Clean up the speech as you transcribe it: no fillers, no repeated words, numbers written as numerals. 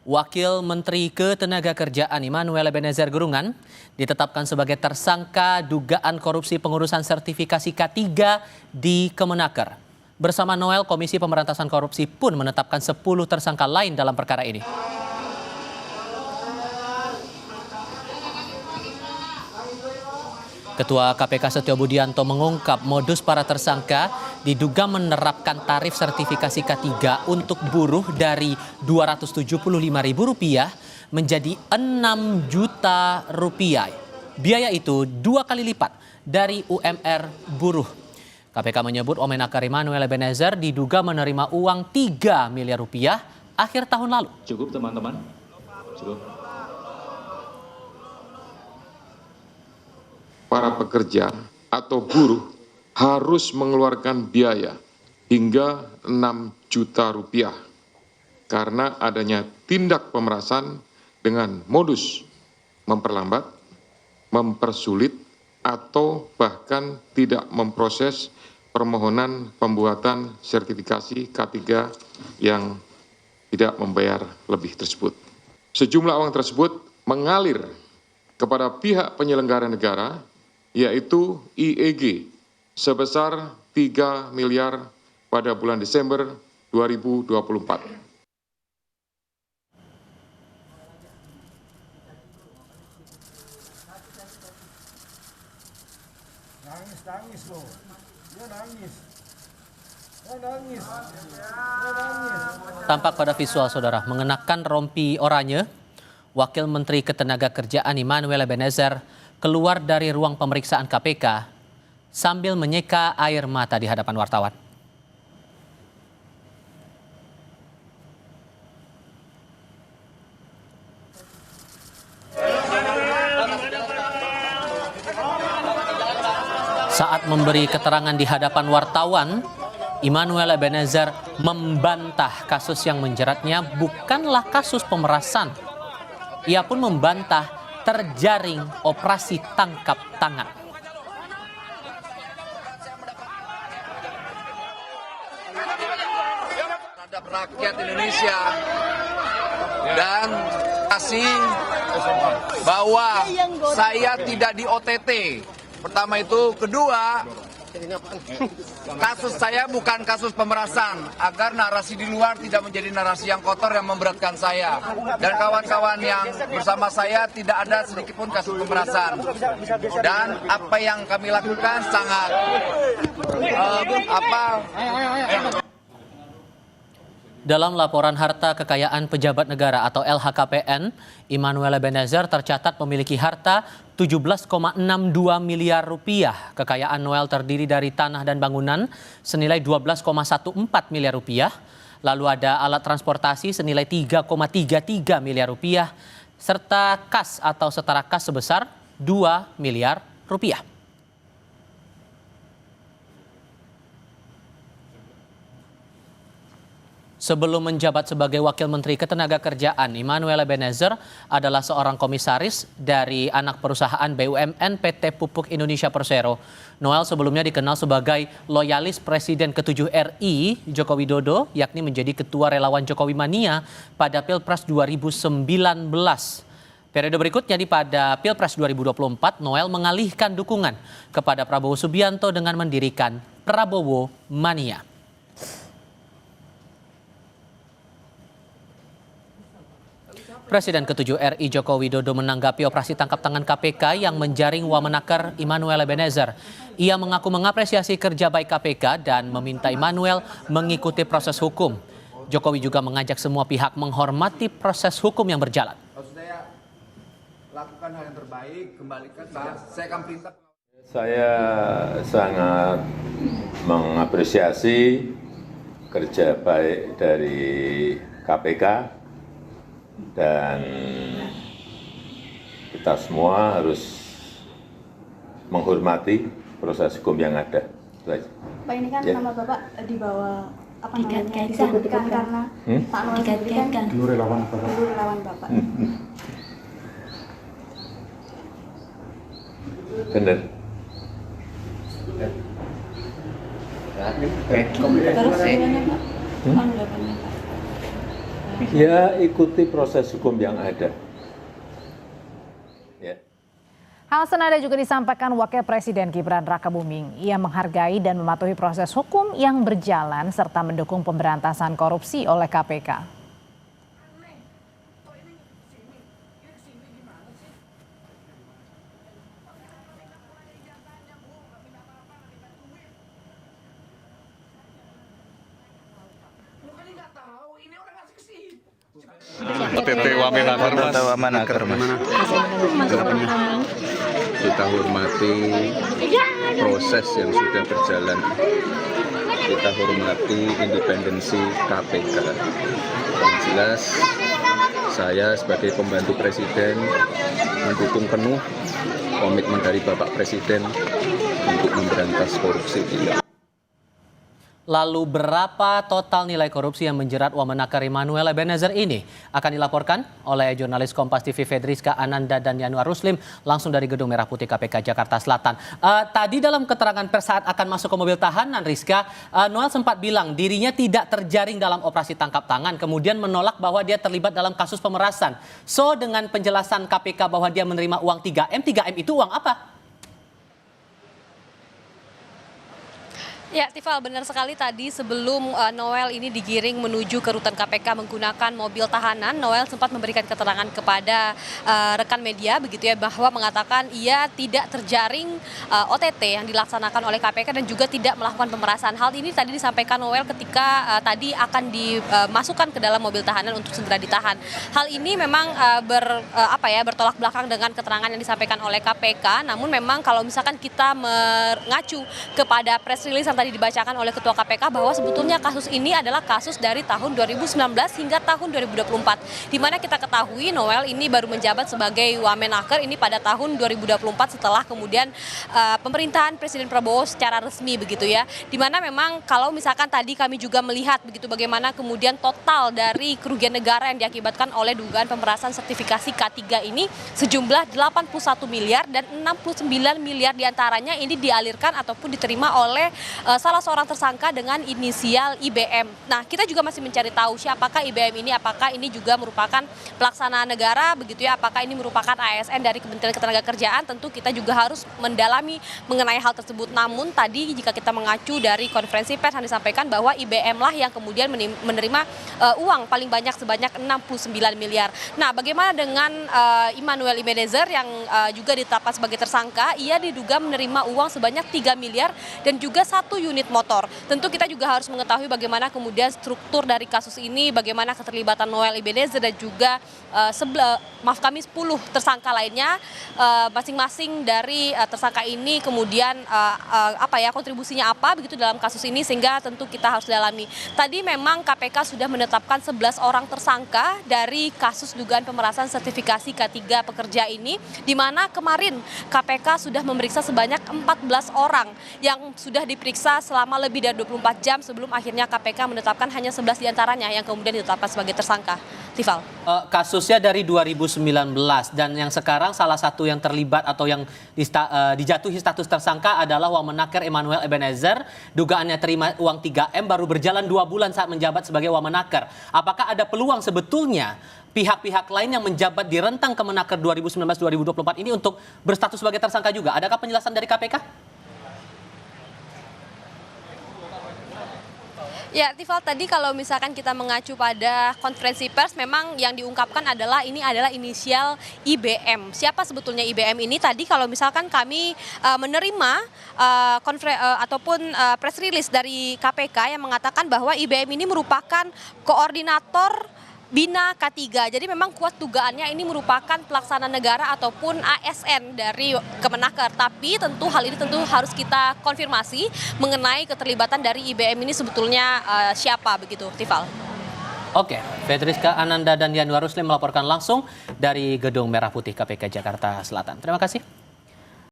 Wakil Menteri Ketenagakerjaan Immanuel Ebenezer Gurungan ditetapkan sebagai tersangka dugaan korupsi pengurusan sertifikasi K3 di Kemenaker. Bersama Noel, Komisi Pemberantasan Korupsi pun menetapkan 10 tersangka lain dalam perkara ini. Ketua KPK Setio Budianto mengungkap modus para tersangka diduga menerapkan tarif sertifikasi K3 untuk buruh dari Rp275.000 menjadi Rp6 juta. Biaya itu 2 kali lipat dari UMR buruh. KPK menyebut Omenaker Immanuel Ebenezer diduga menerima uang Rp3 miliar akhir tahun lalu. Cukup teman-teman? Cukup. Para pekerja atau buruh harus mengeluarkan biaya hingga Rp6 juta karena adanya tindak pemerasan dengan modus memperlambat, mempersulit, atau bahkan tidak memproses permohonan pembuatan sertifikasi K3 yang tidak membayar lebih tersebut. Sejumlah uang tersebut mengalir kepada pihak penyelenggara negara, yaitu IEG, sebesar 3 miliar pada bulan Desember 2024. Nangis loh, dia nangis. Tampak pada visual saudara mengenakan rompi oranye, Wakil Menteri Ketenagakerjaan Immanuel Ebenezer keluar dari ruang pemeriksaan KPK sambil menyeka air mata di hadapan wartawan. Saat memberi keterangan di hadapan wartawan, Immanuel Ebenezer membantah kasus yang menjeratnya bukanlah kasus pemerasan. Ia pun membantah terjaring operasi tangkap tangan. Terhadap rakyat Indonesia dan kasih bahwa saya tidak di OTT. Pertama itu, kedua, kasus saya bukan kasus pemerasan, agar narasi di luar tidak menjadi narasi yang kotor yang memberatkan saya. Dan kawan-kawan yang bersama saya tidak ada sedikitpun kasus pemerasan. Dan apa yang kami lakukan sangat Dalam laporan harta kekayaan pejabat negara atau LHKPN, Immanuel Ebenezer tercatat memiliki harta Rp17,62 miliar. Kekayaan Noel terdiri dari tanah dan bangunan senilai Rp12,14 miliar. Lalu ada alat transportasi senilai Rp3,33 miliar, serta kas atau setara kas sebesar Rp2 miliar. Sebelum menjabat sebagai Wakil Menteri Ketenagakerjaan, Immanuel Ebenezer adalah seorang komisaris dari anak perusahaan BUMN PT Pupuk Indonesia Persero. Noel sebelumnya dikenal sebagai loyalis Presiden ke-7 RI Joko Widodo, yakni menjadi Ketua Relawan Jokowi Mania pada Pilpres 2019. Periode berikutnya pada Pilpres 2024, Noel mengalihkan dukungan kepada Prabowo Subianto dengan mendirikan Prabowo Mania. Presiden ke-7 RI Joko Widodo menanggapi operasi tangkap tangan KPK yang menjaring Wamenaker Immanuel Ebenezer. Ia mengaku mengapresiasi kerja baik KPK dan meminta Immanuel mengikuti proses hukum. Jokowi juga mengajak semua pihak menghormati proses hukum yang berjalan. Saya lakukan hal yang terbaik, kembalikan saya akan perintah. Saya sangat mengapresiasi kerja baik dari KPK. Dan kita semua harus menghormati proses hukum yang ada. Pak, ini kan nama Bapak dibawa disebutkan karena Pak Noel sendiri kan dulu relawan Bapak. Benar. Terus gimana Pak? Tanggapannya Pak? Ya ikuti proses hukum yang ada. Ya. Hal senada juga disampaikan Wakil Presiden Gibran Rakabuming. Ia menghargai dan mematuhi proses hukum yang berjalan serta mendukung pemberantasan korupsi oleh KPK. OTT Wamenaker, Mas. Kita hormati proses yang sudah berjalan. Kita hormati independensi KPK. Yang jelas, saya sebagai pembantu Presiden mendukung penuh komitmen dari Bapak Presiden untuk memberantas korupsi. Lalu berapa total nilai korupsi yang menjerat Wamenaker Immanuel Ebenezer ini? Akan dilaporkan oleh jurnalis Kompas TV Fedriska Ananda dan Yanuar Ruslim langsung dari Gedung Merah Putih KPK Jakarta Selatan. Tadi dalam keterangan pers saat akan masuk ke mobil tahanan, Rizka, Noel sempat bilang dirinya tidak terjaring dalam operasi tangkap tangan, kemudian menolak bahwa dia terlibat dalam kasus pemerasan. So dengan penjelasan KPK bahwa dia menerima uang 3M, 3M itu uang apa? Ya, Tifal, benar sekali tadi sebelum Noel ini digiring menuju ke rutan KPK menggunakan mobil tahanan, Noel sempat memberikan keterangan kepada rekan media begitu ya, bahwa mengatakan ia tidak terjaring OTT yang dilaksanakan oleh KPK dan juga tidak melakukan pemerasan. Hal ini tadi disampaikan Noel ketika tadi akan dimasukkan ke dalam mobil tahanan untuk segera ditahan. Hal ini memang bertolak belakang dengan keterangan yang disampaikan oleh KPK. Namun memang kalau misalkan kita mengacu kepada press release tadi dibacakan oleh Ketua KPK bahwa sebetulnya kasus ini adalah kasus dari tahun 2019 hingga tahun 2024. Di mana kita ketahui Noel ini baru menjabat sebagai Wamenaker ini pada tahun 2024 setelah kemudian pemerintahan Presiden Prabowo secara resmi begitu ya. Di mana memang kalau misalkan tadi kami juga melihat begitu bagaimana kemudian total dari kerugian negara yang diakibatkan oleh dugaan pemerasan sertifikasi K3 ini sejumlah 81 miliar dan 69 miliar diantaranya ini dialirkan ataupun diterima oleh salah seorang tersangka dengan inisial IBM. Nah, kita juga masih mencari tahu siapakah IBM ini, apakah ini juga merupakan pelaksana negara begitu ya, apakah ini merupakan ASN dari Kementerian Ketenagakerjaan. Tentu kita juga harus mendalami mengenai hal tersebut. Namun tadi jika kita mengacu dari konferensi pers yang disampaikan bahwa IBM lah yang kemudian menerima uang paling banyak sebanyak 69 miliar. Nah, bagaimana dengan Immanuel Ebenezer yang juga ditetapkan sebagai tersangka? Ia diduga menerima uang sebanyak 3 miliar dan juga 1 unit motor. Tentu kita juga harus mengetahui bagaimana kemudian struktur dari kasus ini, bagaimana keterlibatan Noel Ebenezer dan juga 10 tersangka lainnya, masing-masing dari tersangka ini kemudian kontribusinya apa begitu dalam kasus ini, sehingga tentu kita harus dalami. Tadi memang KPK sudah menetapkan 11 orang tersangka dari kasus dugaan pemerasan sertifikasi K3 pekerja ini, di mana kemarin KPK sudah memeriksa sebanyak 14 orang yang sudah diperiksa selama lebih dari 24 jam sebelum akhirnya KPK menetapkan hanya 11 diantaranya yang kemudian ditetapkan sebagai tersangka. Tifal. Kasusnya dari 2019 dan yang sekarang salah satu yang terlibat atau yang dijatuhi status tersangka adalah Wamenaker Immanuel Ebenezer. Dugaannya terima uang 3M baru berjalan 2 bulan saat menjabat sebagai Wamenaker. Apakah ada peluang sebetulnya pihak-pihak lain yang menjabat di rentang Kemenaker 2019-2024 ini untuk berstatus sebagai tersangka juga? Adakah penjelasan dari KPK? Ya, Tifal, tadi kalau misalkan kita mengacu pada konferensi pers, memang yang diungkapkan adalah ini adalah inisial IBM. Siapa sebetulnya IBM ini? Tadi kalau misalkan kami menerima press release dari KPK yang mengatakan bahwa IBM ini merupakan koordinator Bina K3. Jadi memang kuat dugaannya ini merupakan pelaksana negara ataupun ASN dari Kemenaker. Tapi tentu hal ini harus kita konfirmasi mengenai keterlibatan dari IBM ini sebetulnya siapa begitu, Tifal. Oke, Fedriska Ananda dan Yanuar Ruslim melaporkan langsung dari Gedung Merah Putih KPK Jakarta Selatan. Terima kasih.